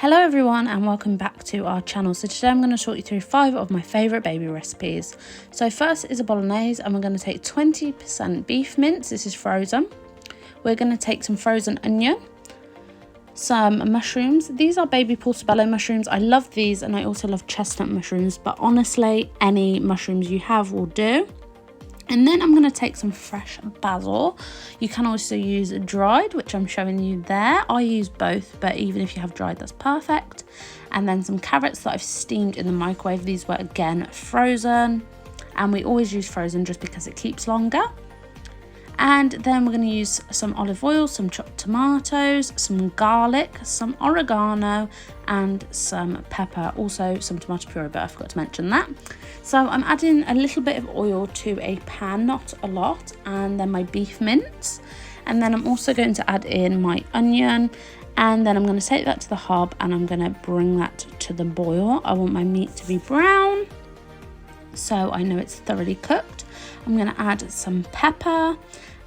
Hello everyone and welcome back to our channel. So today I'm going to talk you through 5 of my favourite baby recipes. So first is a bolognese, and we're going to take 20% beef mince. This is frozen. We're going to take some frozen onion, some mushrooms. These are baby portobello mushrooms. I love these, and I also love chestnut mushrooms, but honestly any mushrooms you have will do. And then I'm going to take some fresh basil. You can also use dried, which I'm showing you there. I use both, but even if you have dried, that's perfect. And then some carrots that I've steamed in the microwave. These were again frozen, and we always use frozen just because it keeps longer. And then we're going to use some olive oil, some chopped tomatoes, some garlic, some oregano, and some pepper. Also some tomato puree, but I forgot to mention that. So I'm adding a little bit of oil to a pan, not a lot, and then my beef mince. And then I'm also going to add in my onion, and then I'm going to take that to the hob and I'm going to bring that to the boil. I want my meat to be brown, so I know it's thoroughly cooked. I'm going to add some pepper,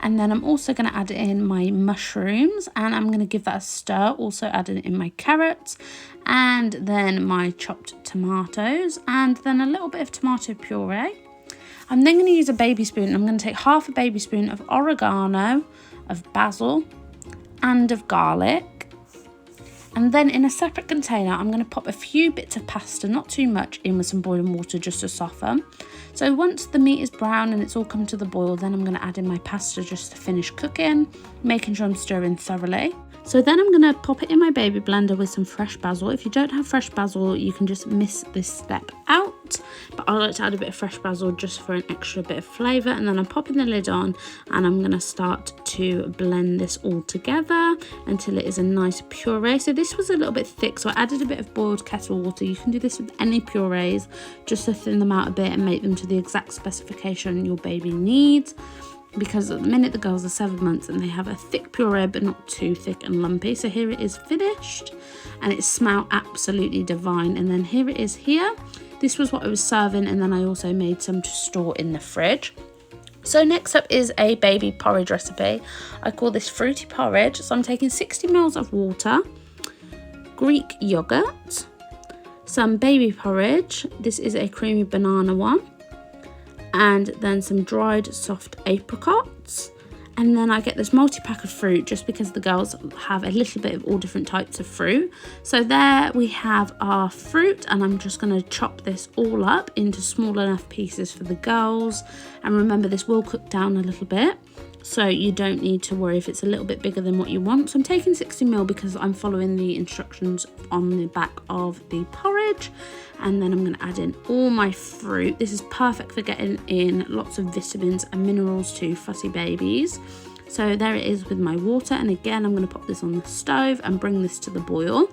and then I'm also going to add in my mushrooms, and I'm going to give that a stir, also adding in my carrots, and then my chopped tomatoes, and then a little bit of tomato puree. I'm then going to use a baby spoon. I'm going to take half a baby spoon of oregano, of basil, and of garlic. And then in a separate container, I'm going to pop a few bits of pasta, not too much, in with some boiling water just to soften. So once the meat is brown and it's all come to the boil, then I'm going to add in my pasta just to finish cooking, making sure I'm stirring thoroughly. So then I'm going to pop it in my baby blender with some fresh basil. If you don't have fresh basil, you can just miss this step out. But I like to add a bit of fresh basil just for an extra bit of flavour. And then I'm popping the lid on, and I'm going to start to blend this all together until it is a nice puree. So this was a little bit thick, so I added a bit of boiled kettle water. You can do this with any purees, just to thin them out a bit and make them to the exact specification your baby needs. Because at the minute the girls are 7 months and they have a thick puree but not too thick and lumpy. So here it is finished, and it smelled absolutely divine. And then here it is here. This was what I was serving, and then I also made some to store in the fridge. So next up is a baby porridge recipe. I call this fruity porridge. So I'm taking 60 ml of water, Greek yogurt, some baby porridge. This is a creamy banana one. And then some dried soft apricots, and then I get this multi-pack of fruit just because the girls have a little bit of all different types of fruit. So there we have our fruit, and I'm just going to chop this all up into small enough pieces for the girls. And remember, this will cook down a little bit, so you don't need to worry if it's a little bit bigger than what you want. So I'm taking 60 ml because I'm following the instructions on the back of the porridge. And then I'm going to add in all my fruit. This is perfect for getting in lots of vitamins and minerals to fussy babies. So there it is with my water. And again, I'm going to pop this on the stove and bring this to the boil.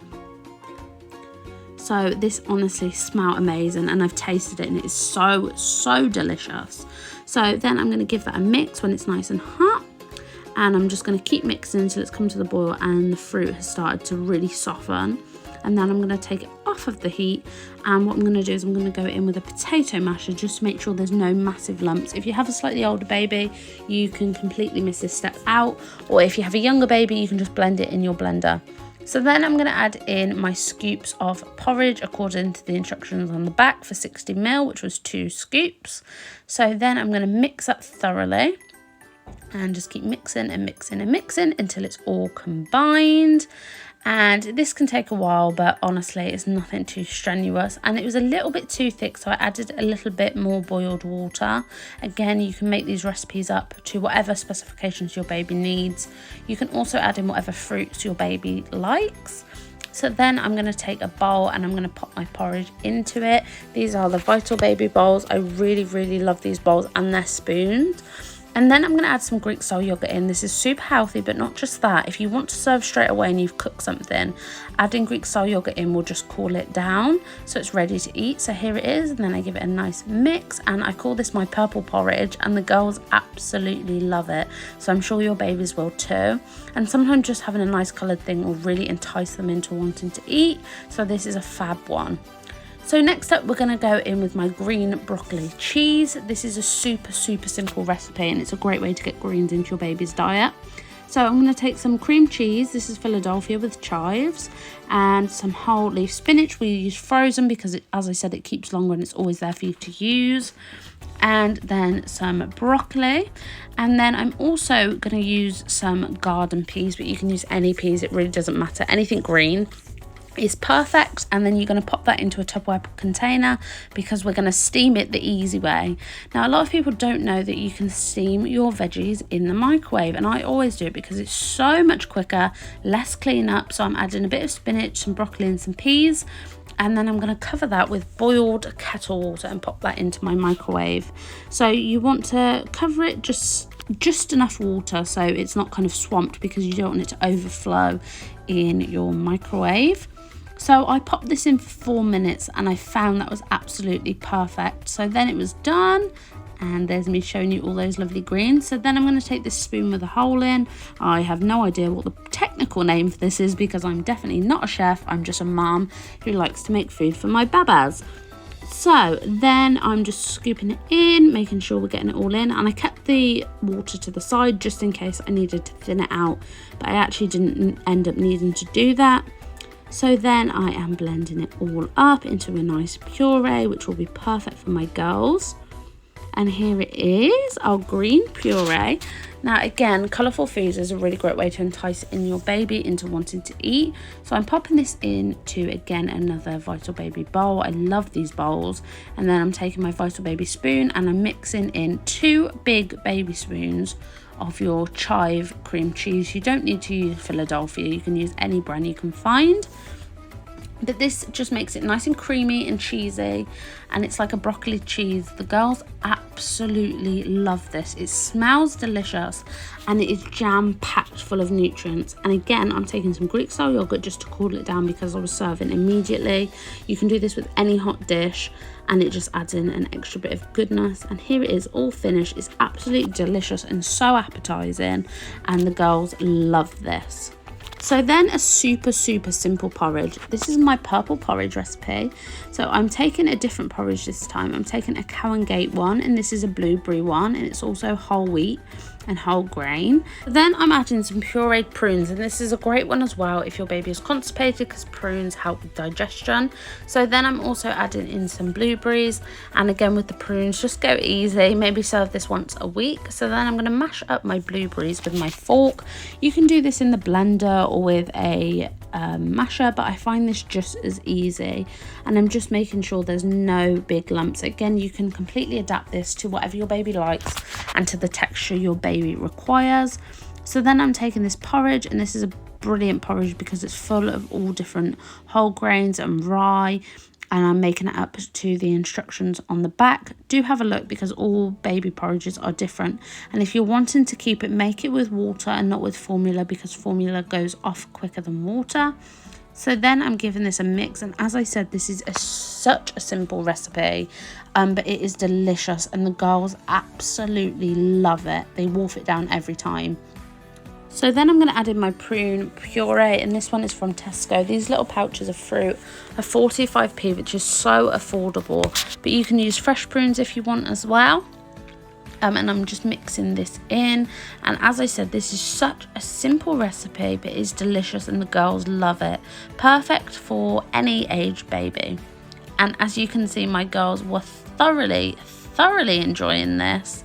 So this honestly smells amazing, and I've tasted it and it is so delicious. So then I'm going to give that a mix when it's nice and hot, and I'm just going to keep mixing until it's come to the boil and the fruit has started to really soften. And then I'm going to take it off of the heat, and what I'm going to do is I'm going to go in with a potato masher just to make sure there's no massive lumps. If you have a slightly older baby, you can completely miss this step out, or if you have a younger baby, you can just blend it in your blender. So then I'm going to add in my scoops of porridge according to the instructions on the back for 60 ml, which was 2 scoops. So then I'm going to mix up thoroughly and just keep mixing and mixing and mixing until it's all combined. And this can take a while, but honestly it's nothing too strenuous. And it was a little bit too thick, so I added a little bit more boiled water. Again, you can make these recipes up to whatever specifications your baby needs. You can also add in whatever fruits your baby likes. So then I'm going to take a bowl and I'm going to pop my porridge into it. These are the Vital Baby bowls. I really love these bowls, and they're spooned. And then I'm going to add some Greek style yogurt in. This is super healthy, but not just that. If you want to serve straight away and you've cooked something, adding Greek style yogurt in will just cool it down so it's ready to eat. So here it is, and then I give it a nice mix, and I call this my purple porridge, and the girls absolutely love it. So I'm sure your babies will too. And sometimes just having a nice coloured thing will really entice them into wanting to eat. So this is a fab one. So next up, we're going to go in with my green broccoli cheese. This is a super simple recipe, and it's a great way to get greens into your baby's diet. So I'm going to take some cream cheese, this is Philadelphia with chives, and some whole leaf spinach. We use frozen because as I said, it keeps longer and it's always there for you to use. And then some broccoli, and then I'm also going to use some garden peas, but you can use any peas, it really doesn't matter, anything green is perfect. And then you're going to pop that into a Tupperware container because we're going to steam it the easy way. Now a lot of people don't know that you can steam your veggies in the microwave, and I always do it because it's so much quicker, less cleanup. So I'm adding a bit of spinach, some broccoli and some peas, and then I'm going to cover that with boiled kettle water and pop that into my microwave. So you want to cover it just enough water so it's not kind of swamped, because you don't want it to overflow in your microwave. So I popped this in for 4 minutes and I found that was absolutely perfect. So then it was done, and there's me showing you all those lovely greens. So then I'm going to take this spoon with a hole in. I have no idea what the technical name for this is because I'm definitely not a chef. I'm just a mum who likes to make food for my babas. So then I'm just scooping it in, making sure we're getting it all in, and I kept the water to the side just in case I needed to thin it out, but I actually didn't end up needing to do that. So then I am blending it all up into a nice puree, which will be perfect for my girls. And here it is, our green puree. Now again, colourful foods is a really great way to entice in your baby into wanting to eat. So I'm popping this into, again, another Vital Baby bowl. I love these bowls. And then I'm taking my Vital Baby spoon and I'm mixing in 2 big baby spoons of your chive cream cheese. You don't need to use Philadelphia, you can use any brand you can find. But this just makes it nice and creamy and cheesy, and it's like a broccoli cheese. The girls absolutely love this. It smells delicious and it is jam packed full of nutrients. And again, I'm taking some Greek style yogurt just to cool it down because I was serving immediately. You can do this with any hot dish and it just adds in an extra bit of goodness. And here it is, all finished. It's absolutely delicious and so appetizing, and the girls love this. So then a super simple porridge. This is my purple porridge recipe. So I'm taking a different porridge this time. I'm taking a Cow and Gate one, and this is a blueberry one, and it's also whole wheat and whole grain. Then I'm adding some pureed prunes, and this is a great one as well if your baby is constipated because prunes help with digestion. So then I'm also adding in some blueberries, and again with the prunes, just go easy, maybe serve this once a week. So then I'm going to mash up my blueberries with my fork. You can do this in the blender or with a masher, but I find this just as easy, and I'm just making sure there's no big lumps. Again, you can completely adapt this to whatever your baby likes and to the texture your baby requires. So then I'm taking this porridge, and this is a brilliant porridge because it's full of all different whole grains and rye, and I'm making it up to the instructions on the back. Do have a look because all baby porridges are different, and if you're wanting to keep it, make it with water and not with formula because formula goes off quicker than water. So then I'm giving this a mix, and as I said, this is such a simple recipe, but it is delicious and the girls absolutely love it. They wolf it down every time. So then I'm going to add in my prune puree, and this one is from Tesco. These little pouches of fruit are 45p, which is so affordable, but you can use fresh prunes if you want as well. And I'm just mixing this in, and as I said, this is such a simple recipe, but it's delicious and the girls love it. Perfect for any age baby. And as you can see, my girls were thoroughly enjoying this.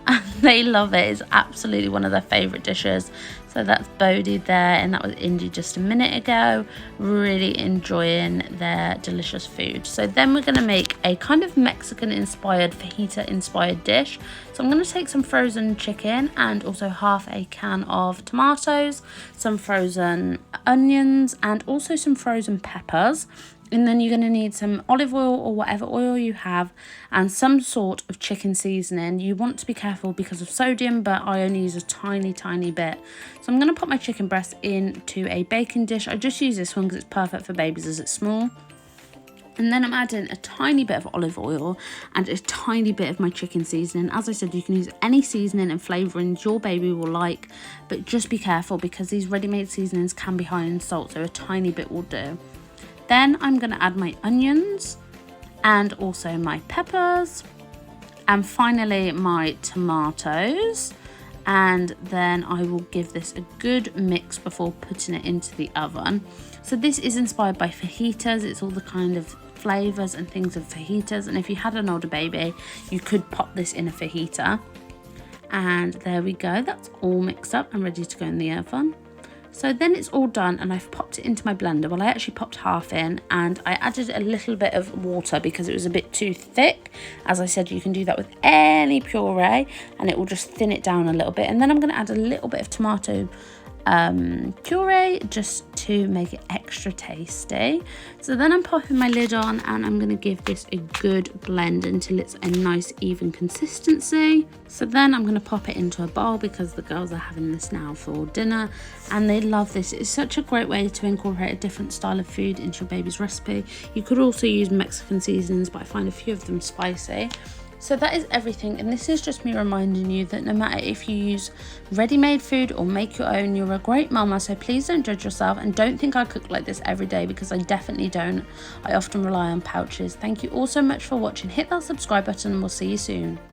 And they love it. It's absolutely one of their favourite dishes. So that's Bodhi there, and that was Indy just a minute ago, really enjoying their delicious food. So then we're going to make a kind of Mexican inspired, fajita inspired dish. So I'm going to take some frozen chicken and also half a can of tomatoes, some frozen onions, and also some frozen peppers. And then you're going to need some olive oil or whatever oil you have, and some sort of chicken seasoning. You want to be careful because of sodium, but I only use a tiny bit. So I'm going to put my chicken breast into a baking dish. I just use this one because it's perfect for babies as it's small. And then I'm adding a tiny bit of olive oil and a tiny bit of my chicken seasoning. As I said, you can use any seasoning and flavourings your baby will like, but just be careful because these ready-made seasonings can be high in salt, so a tiny bit will do. Then I'm going to add my onions and also my peppers, and finally my tomatoes. and then I will give this a good mix before putting it into the oven. So this is inspired by fajitas. It's all the kind of flavours and things of fajitas, and if you had an older baby you could pop this in a fajita. And there we go, that's all mixed up and ready to go in the oven. So then it's all done and I've popped it into my blender. Well, I actually popped half in and I added a little bit of water because it was a bit too thick. As I said, you can do that with any puree and it will just thin it down a little bit. And then I'm going to add a little bit of tomato puree just to make it extra tasty. So then I'm popping my lid on and I'm going to give this a good blend until it's a nice even consistency. So then I'm going to pop it into a bowl because the girls are having this now for dinner and they love this. It's such a great way to incorporate a different style of food into your baby's recipe. You could also use Mexican seasonings, but I find a few of them spicy. So that is everything, and this is just me reminding you that no matter if you use ready-made food or make your own, you're a great mama, so please don't judge yourself and don't think I cook like this every day, because I definitely don't. I often rely on pouches. Thank you all so much for watching. Hit that subscribe button and we'll see you soon.